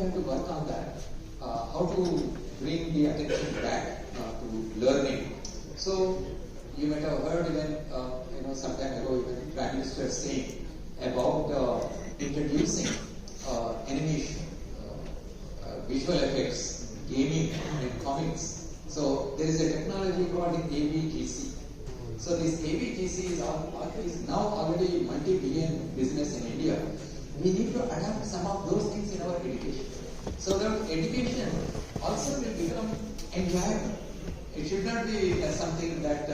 have to work on that. How to bring the attention back to learning. So you might have heard even some time ago even Prime Minister saying about introducing animation, visual effects, gaming, and comics. So there is a technology called AVGC. So this AVGC is now already multi-billion business in India. We need to adapt some of those things in our education. So that education also will become enjoyable. It should not be something that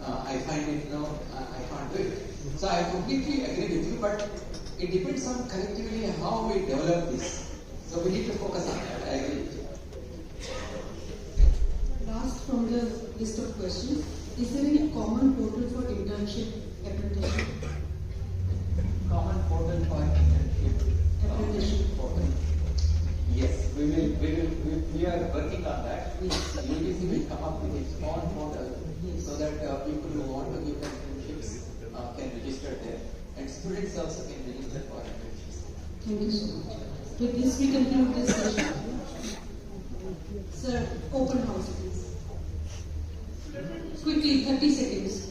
I find it, I can't do it. So I completely agree with you, but it depends on collectively how we develop this. So we need to focus on that. I agree with you. Last from the list of questions, is there any common portal for internship apprenticeship? Common portal for internship Apprenticeship portal. Yes, we are working on that. UGC will come up with its own portal so that people who want to give internships can register there, and students also can register for internships. Thank you so much. With this we conclude this session. Sir, open house please. Quickly, 30 seconds.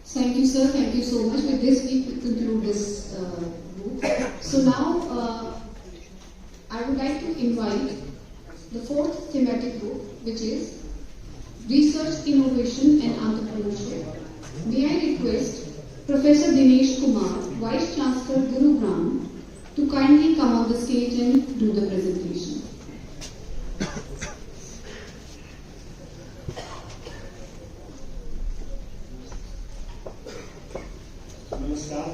Thank you, sir. Thank you so much. With this, we conclude this group. So now, I would like to invite the fourth thematic group, which is Research, Innovation and Entrepreneurship. May I request Professor Dinesh Kumar, Vice Chancellor Gurugram, to kindly come on the stage and do the presentation. नमस्कार।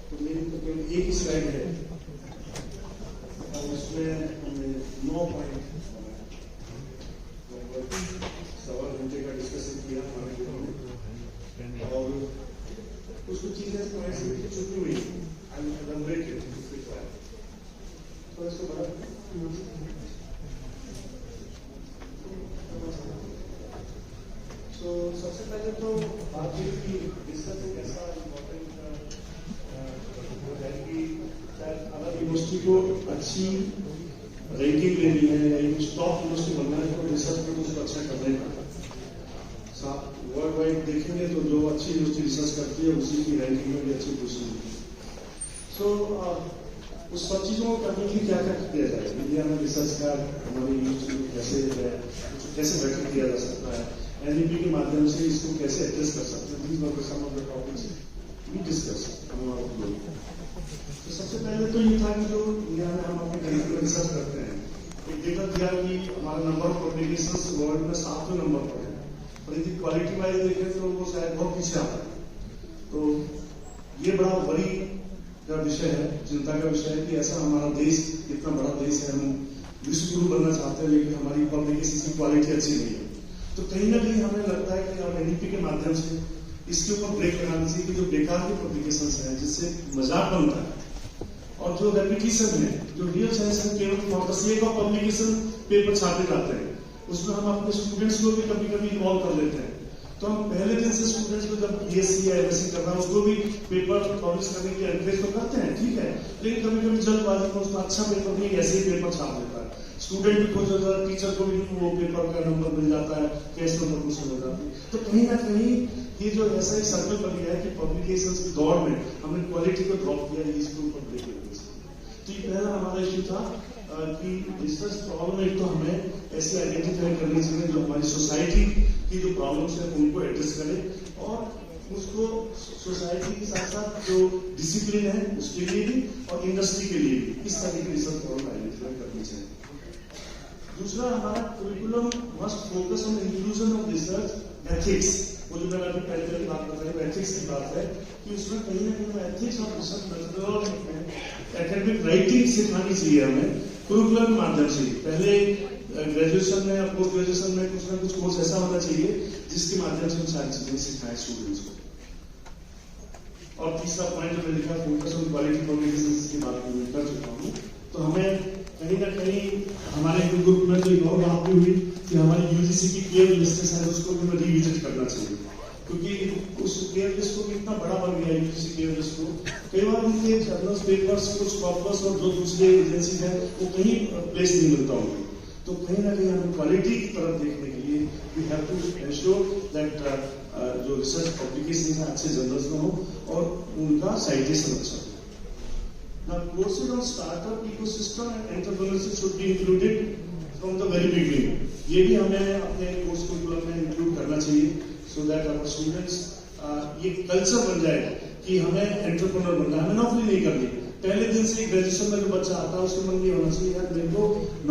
तो मेरी तो केवल एक ही slide है और उसमें हमने 9 पॉइंट सवा घंटे का डिस्कशन किया हमारे ग्रुप में, और कुछ चीजें छुपी हुई तो इसको बड़ा तो सबसे पहले तो बात ये कि रिसर्च एक ऐसा इम्पोर्टेंट है कि अगर यूनिवर्सिटी को अच्छी रैंकिंग लेनी है या टॉप यूनिवर्सिटी बनना है तो रिसर्च में उसको अच्छा करना है। वर्ल्ड वाइड देखेंगे तो जो अच्छी यूनिवर्सिटी रिसर्च करती है उसी की रैंकिंग में भी अच्छी पोजीशन होती है। सो उस सब चीजों को करने के लिए क्या क्या किया जाए, इंडिया में रिसर्च का हमारी यूनिवर्सिटी को कैसे बेटर किया जा सकता है, एनईपी के माध्यम से इसको कैसे एड्रेस कर सकते हैं। These were some of the topics we discuss. तो सबसे पहले तो ये था कि जो इंडिया में हम अपने कंट्री में रिसर्च करते हैं, एक डेटा दिया कि हमारा नंबर ऑफ पब्लिकेशंस वर्ल्ड में 7वें नंबर पर है, और यदि क्वालिटी वाइज देखें तो वो शायद बहुत पीछे आता है। तो ये बड़ा बड़ी का विषय है, चिंता का विषय है कि ऐसा हमारा देश इतना बड़ा देश है, हम विश्व गुरु बनना चाहते हैं लेकिन हमारी पब्लिकेशन की क्वालिटी अच्छी नहीं है। तो कहीं ना कहीं हमें लगता है कि हम एनईपी के माध्यम से इसके ऊपर ब्रेक लगाना चाहिए कि जो बेकार की पब्लिकेशन है जिससे मजाक बनता है, और जो रेपिटेशन है, जो रियल साइंस है केवल for the sake of publication paper छापे जाते हैं, उसमें हम अपने स्टूडेंट्स को भी कभी कभी इन्वॉल्व कर लेते हैं। तो हम पहले दिन से स्टूडेंट्स को जब बीएससी या एमएससी करना है उसको भी पेपर पब्लिश करने की एनकरेज तो करते हैं, ठीक है, लेकिन कभी कभी जल्दबाजी में उसका अच्छा पेपर नहीं ऐसे ही पेपर छाप देता है। स्टूडेंट भी खोज जाता है, टीचर को भी वो पेपर का नंबर मिल जाता है, कैश नंबर क्वेश्चन हो जाती है। तो कहीं ना कहीं ये जो ऐसा ही सर्कल बन गया है कि पब्लिकेशन की दौड़ में हमने क्वालिटी को ड्रॉप किया, इसके ऊपर ब्रेक लगेगा। तो ये पहला हमारा इश्यू था कि रिसर्च प्रॉब्लम एक तो हमें ऐसे आइडेंटिफाई करनी चाहिए जो हमारी सोसाइटी की जो प्रॉब्लम्स है उनको एड्रेस करें, और उसको सोसाइटी के साथ साथ जो डिसिप्लिन है उसके लिए भी और इंडस्ट्री के लिए भी इस तरह की रिसर्च को आइडेंटिफाई करनी चाहिए। दूसरा, हमारा curriculum must focus on inclusion of research ethics. वो जो मैंने अभी पहले की बात बताई, एथिक्स की बात है कि उसमें कहीं ना कहीं एथिक्स और रिसर्च मेथोडोलॉजी में एकेडमिक राइटिंग सिखानी चाहिए हमें करिकुलम के माध्यम से। पहले ग्रेजुएशन में या पोस्ट ग्रेजुएशन में कुछ ना कुछ कोर्स ऐसा होना चाहिए जिसके माध्यम से हम सारी चीजें सिखाएं स्टूडेंट्स को। और तीसरा पॉइंट जो मैंने लिखा, फोकस ऑन क्वालिटी कम्युनिकेशन की बात मैं कर चुका हूँ। तो हमें कहीं ना कहीं हमारे ग्रुप में तो एक और बात भी हुई कि हमारी यूजीसी की केयर लिस्ट है, उसको भी हमें रिविजिट करना चाहिए, क्योंकि उस केयर लिस्ट को कितना बड़ा बन गया यूजीसी केयर लिस्ट को। कई बार उनके जर्नल्स पेपर्स कुछ कॉर्पस और जो दूसरे एजेंसी है वो कहीं प्लेस नहीं मिलता उनको। तो कहीं ना कहीं हमें क्वालिटी की तरफ देखने के लिए we have to ensure that जो रिसर्च पब्लिकेशन है अच्छे जर्नल्स में हो और उनका साइटेशन अच्छा हो। Now, courses on startup ecosystem and entrepreneurship should be included from the very beginning. ये भी हमें अपने कोर्स करिकुलम में इंक्लूड करना चाहिए, so that our students ये कल्चर बन जाए कि हमें एंटरप्रेन्योर बनना है, हमें नौकरी नहीं करनी। पहले दिन से ग्रेजुएशन में जो बच्चा आता है उसके मन में होना चाहिए यार मेरे को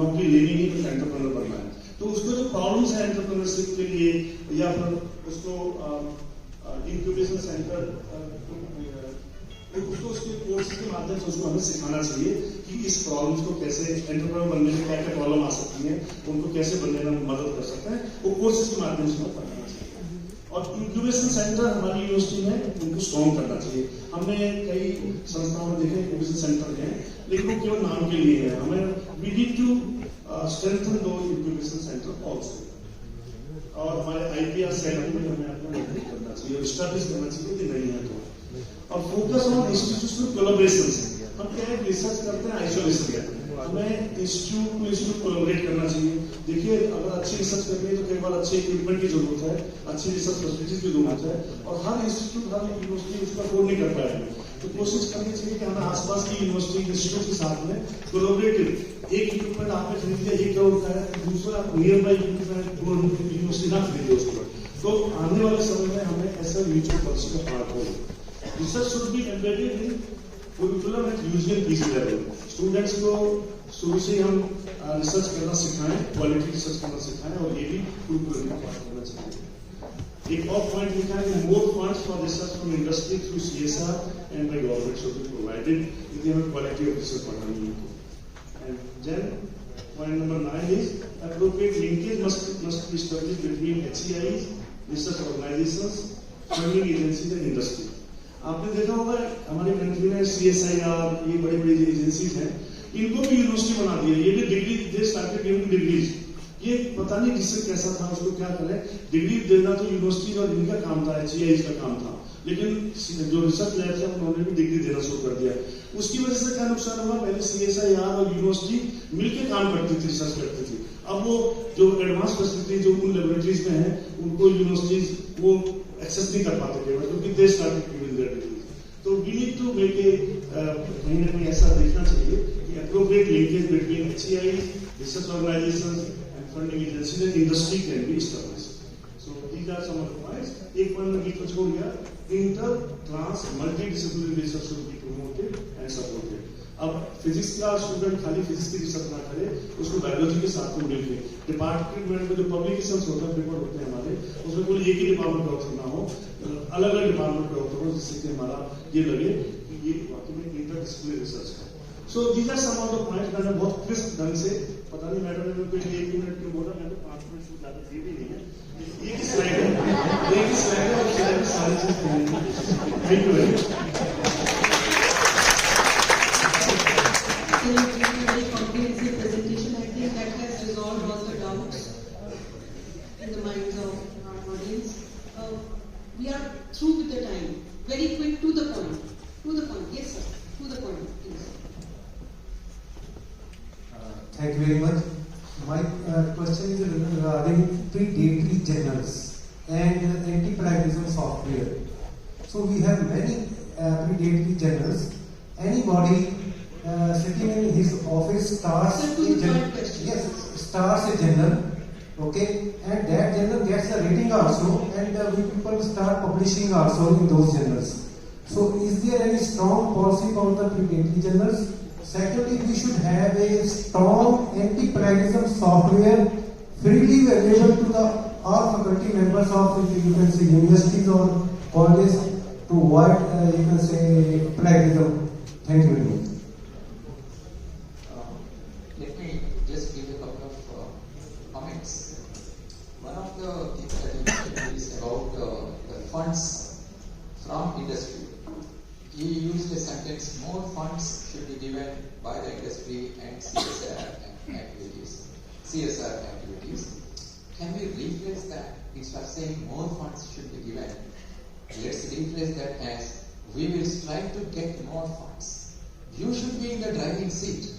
नौकरी लेनी नहीं, मुझे एंटरप्रेन्योर बनना है। तो उसको जो प्रॉब्लम्स है एंटरप्रेन्योरशिप के लिए या फिर उसको इंक्यूबेशन सेंटर उसको उसके कोर्स के माध्यम से उसको हमें सिखाना चाहिए कि इस प्रॉब्लम्स को कैसे एंटरप्रेन्योर बनने में क्या क्या प्रॉब्लम आ सकती है, उनको कैसे बनने में मदद कर सकते हैं, वो कोर्सेज के माध्यम से हमें पढ़ाना चाहिए। और इंक्यूबेशन सेंटर हमारी यूनिवर्सिटी में उनको स्ट्रॉन्ग करना चाहिए। हमने कई संस्थाओं में देखे इंक्यूबेशन सेंटर हैं, लेकिन वो केवल नाम के लिए है। हमें वी नीड टू स्ट्रेंथन दो इंक्यूबेशन सेंटर ऑल्सो। और हमारे आईपीआर सेल में हमें अपना मजबूत करना चाहिए और स्टैब्लिश करना चाहिए कि नहीं है तो। और फोकस ऑन इंस्टीट्यूशनल कोलैबोरेशन। हम क्या है रिसर्च करते हैं आइसोलेशन में, हमें इंस्टीट्यूट कोलैबोरेट करना चाहिए। देखिए अगर अच्छी रिसर्च करनी है तो कई बार अच्छे इक्विपमेंट की जरूरत है, अच्छी रिसर्च फैसिलिटीज की जरूरत है, और हर इंस्टीट्यूट हर यूनिवर्सिटी उसका अफोर्ड नहीं कर पाएगी। तो कोशिश करनी चाहिए कि हमें आसपास की यूनिवर्सिटी इंस्टीट्यूट के साथ में कोलैबोरेटिव एक इक्विपमेंट आपने खरीद लिया 1 करोड़ का है, दूसरा नियर बाई इक्विपमेंट यूनिवर्सिटी ना खरीदे उसको। तो आने वाले समय में हमें ऐसा म्यूचुअल पॉलिसी का पार्ट होगा। Research should be embedded in curriculum at UG and PG level. Students को शुरू से हम रिसर्च करना सिखाएं, क्वालिटी रिसर्च करना सिखाएं, और ये भी curriculum का पार्ट होना चाहिए। एक और पॉइंट लिखा है कि more funds for research from industry through CSR and by government should be provided यदि हमें क्वालिटी ऑफ रिसर्च बढ़ानी है तो। And then point number 9 is appropriate linkage must be established between HEIs, research organizations, funding agencies and industry. आपने देखा होगा हमारी country में CSIR ये बड़ी बड़ी एजेंसीज हैं, इनको भी यूनिवर्सिटी बना दिया। ये भी डिग्री दे स्टार्टेड गिविंग डिग्रीज। ये पता नहीं डिसीजन कैसा था, उसको क्या करें, डिग्री देना तो यूनिवर्सिटी और इनका काम था, HEI का काम था, लेकिन जो रिसर्च लैब है उन्होंने भी डिग्री देना शुरू कर दिया। उसकी वजह से क्या नुकसान हुआ, पहले CSIR और यूनिवर्सिटी मिलकर काम करती थी, रिसर्च करती थी। अब वो जो एडवांस फैसिलिटी जो उन लेबोरेटरीज में है उनको यूनिवर्सिटीज वो एक्सेस नहीं कर पाते थे, क्योंकि they started giving their degree. तो we need to make a कहीं ना कहीं ऐसा देखना चाहिए कि appropriate linkage between HEI, research organisations and funding agencies and industry can be established. So these are some of the points. एक point में बीच में छोड़ गया, inter trans multidisciplinary research should be promoted and supported. अब physics का student खाली physics की रिसर्च ना करे, उसको बायोलॉजी के साथ में मिलकर डिपार्टमेंट में जो पब्लिकेशंस होते हैं, पेपर होते हैं हमारे, उसमें कोई एक ही डिपार्टमेंट का ऑथर ना हो, अलग अलग डिपार्टमेंट का ऑथर हो, जिससे कि हमारा ये लगे कि ये वाकई में इंटरडिसिप्लिनरी रिसर्च है। So these are some of the points. मैंने बहुत क्रिस्प ढंग से, पता नहीं मैडम ने कोई 1 मिनट क्यों बोला, मैंने 5 मिनट से ज्यादा दे भी नहीं है। एक स्लाइड है और स्लाइड में सारी चीज कहने। Thank you very much. Very comprehensive presentation. I think that has resolved all the doubts in the minds of our audience. We are through with the time. Very quick, to the point. To the point. Yes, sir. To the point, please. Thank you very much. My question is regarding predatory journals and anti-plagiarism software. So we have many predatory journals. Anybody sitting in his office starts Sir, to the point question. Yes, starts a journal Okay, and that journal gets a rating also, and we people start publishing also in those journals. So, is there any strong policy for the predatory journals? Secondly, we should have a strong anti-plagiarism software freely available to the all faculty members of, you can say, universities or colleges to avoid, you can say, plagiarism. Thank you very much. Let me just give a couple of comments. One of the things that you mentioned is about the funds from industry. You used a sentence, more funds should be given by the industry and CSR activities. Can we rephrase that? Instead of saying more funds should be given, let's rephrase that as we will strive to get more funds. You should be in the driving seat,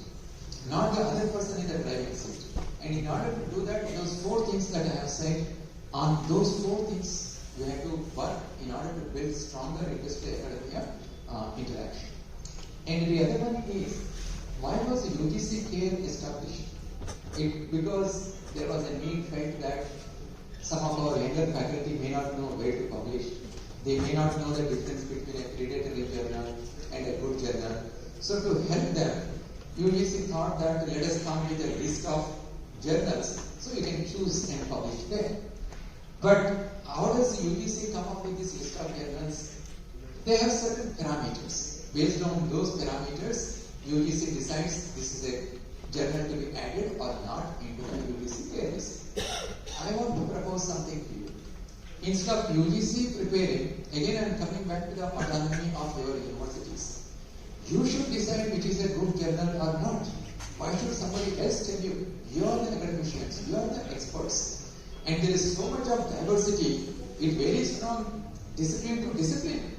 not the other person in the driving seat. And in order to do that, those 4 things that I have said, on those 4 things you have to work in order to build stronger industry-academia interaction. And the other one is, why was UGC CARE established? Because there was a need felt that some of our younger faculty may not know where to publish. They may not know the difference between a predatory journal and a good journal. So to help them, UGC thought that let us come with a list of journals so you can choose and publish there. But how does UGC come up with this list of journals? They have certain parameters. Based on those parameters, UGC decides this is a journal to be added or not into the UGC CARE list. I want to propose something to you. Instead of UGC preparing, again I am coming back to the autonomy of your universities. You should decide which is a good journal or not. Why should somebody else tell you? You are the academicians, you are the experts. And there is so much of diversity, it varies from discipline to discipline.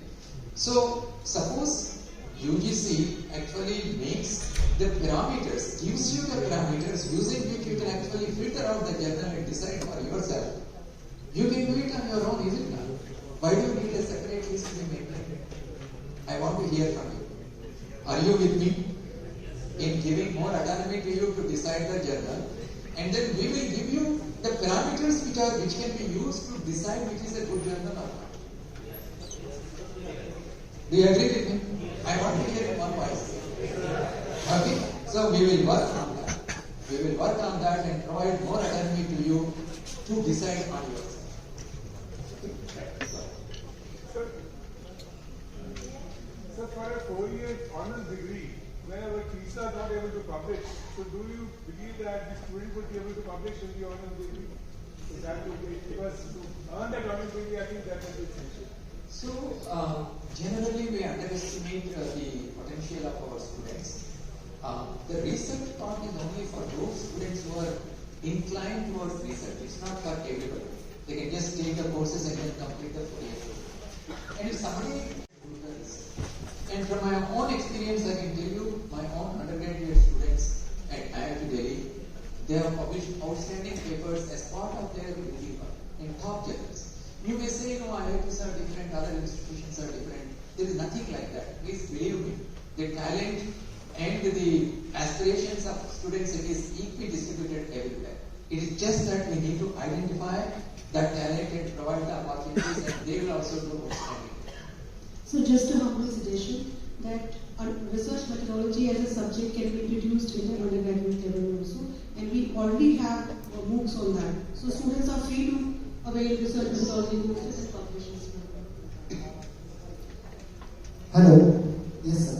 So, suppose UGC actually makes the parameters, gives you the parameters using which you can actually filter out the journal and decide for yourself. You can do it on your own, is it not? Why do you need a separate list to make it? I want to hear from you. Are you with me in giving more autonomy to you to decide the journal? And then we will give you the parameters which can be used to decide which is a good journal or not. Do you agree with me? I want to hear in one voice. Okay? So we will work on that. We will work on that and provide more autonomy to you to decide on yourself. So for a 4-year honors degree, whenever teachers are not able to publish, so do you believe that the student would be able to publish in the honors degree? Is that okay? Because to earn that honors degree, I think that will be essential. So, generally we underestimate the potential of our students. The research part is only for those students who are inclined towards research. It's not for everybody. They can just take the courses and then complete the 4-year program. And if somebody does, and from my own experience I can tell you, my own undergraduate students at IIT Delhi, they have published outstanding papers as part of their reading work in top journals. You may say, no, IITs are different, other institutions are different. There is nothing like that. Please believe me. The talent and the aspirations of students, it is equally distributed everywhere. It is just that we need to identify that talent and provide the opportunities, and they will also do outstanding. So just a humble suggestion that research methodology as a subject can be introduced in the undergraduate level also, and we already have MOOCs on that. So students are free to avail research methodology courses and publish as well. Hello. Yes, sir.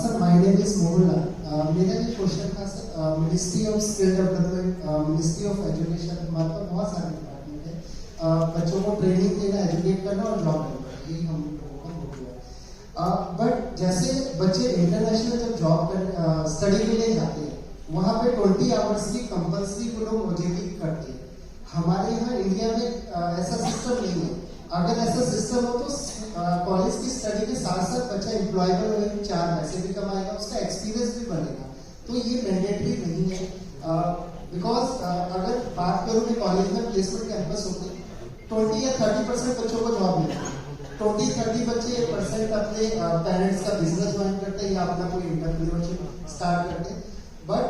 Sir, my name is Mohulal. मेरा ये question था sir, ministry of skill development, ministry of education, हमारे पास बहुत सारे department है, बच्चों को training देना, एजुकेट करना और जॉब करना, यही हम लोगों का मोटिव है. बट जैसे बच्चे इंटरनेशनल जब जॉब कर स्टडी के लिए जाते हैं, वहाँ पे 20 आवर्स की कंपल्सरी वो लोग ओजेटी करते हैं. हमारे यहाँ इंडिया में ऐसा सिस्टम नहीं है. अगर ऐसा सिस्टम हो तो कॉलेज की स्टडी के साथ साथ बच्चा एम्प्लॉयबल हो, 4 पैसे भी कमाएगा, उसका एक्सपीरियंस भी बनेगा. तो ये मैंडेटरी नहीं है. बिकॉज अगर बात करूँ कि कॉलेज में प्लेसमेंट कैंपस होते हैं, 20 या 30% बच्चों को जॉब मिलती है. 20-30 बच्चे अपने पेरेंट्स का बिजनेस ज्वाइन करते हैं या अपना कोई इंटरप्रेन्योरशिप स्टार्ट करते हैं. बट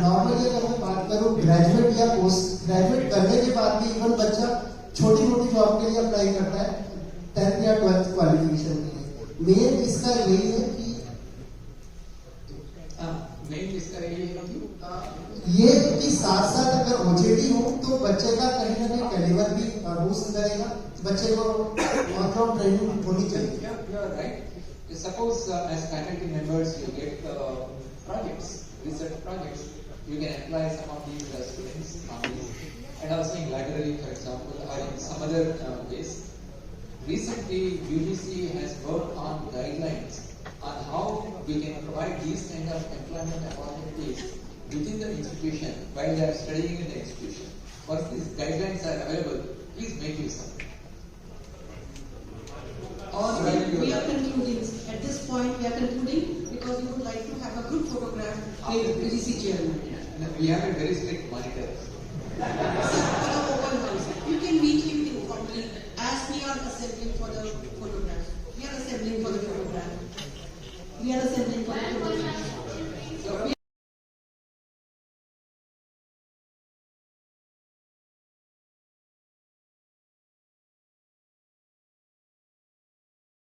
नॉर्मली अगर मैं बात करूँ ग्रेजुएट या पोस्ट ग्रेजुएट करने के बाद भी इवन बच्चा छोटी मोटी जॉब के लिए अप्लाई करता है 10th या 12th क्वालिफिकेशन के लिए। मेन इसका यही है कि मेन इसका यही है कि ये कि साथ साथ अगर ओजेडी हो तो बच्चे का कहीं ना कहीं कैलिबर भी बूस्ट करेगा, बच्चे को ऑन ट्रेनिंग होनी चाहिए। you are right. Suppose as faculty members you get projects, research projects, you can apply some of these students on these. And also in library, for example, or in some other ways. Recently, UGC has worked on guidelines on how we can provide these kind of employment opportunities within the institution while they are studying in the institution. Once these guidelines are available, please make use of it. We are concluding. At this point, we are concluding because we would like to have a good photograph with UGC chairman. We have a very strict monitor. You can meet him informally as we are assembling for the photograph. We are assembling for the photograph. We are assembling for the photograph.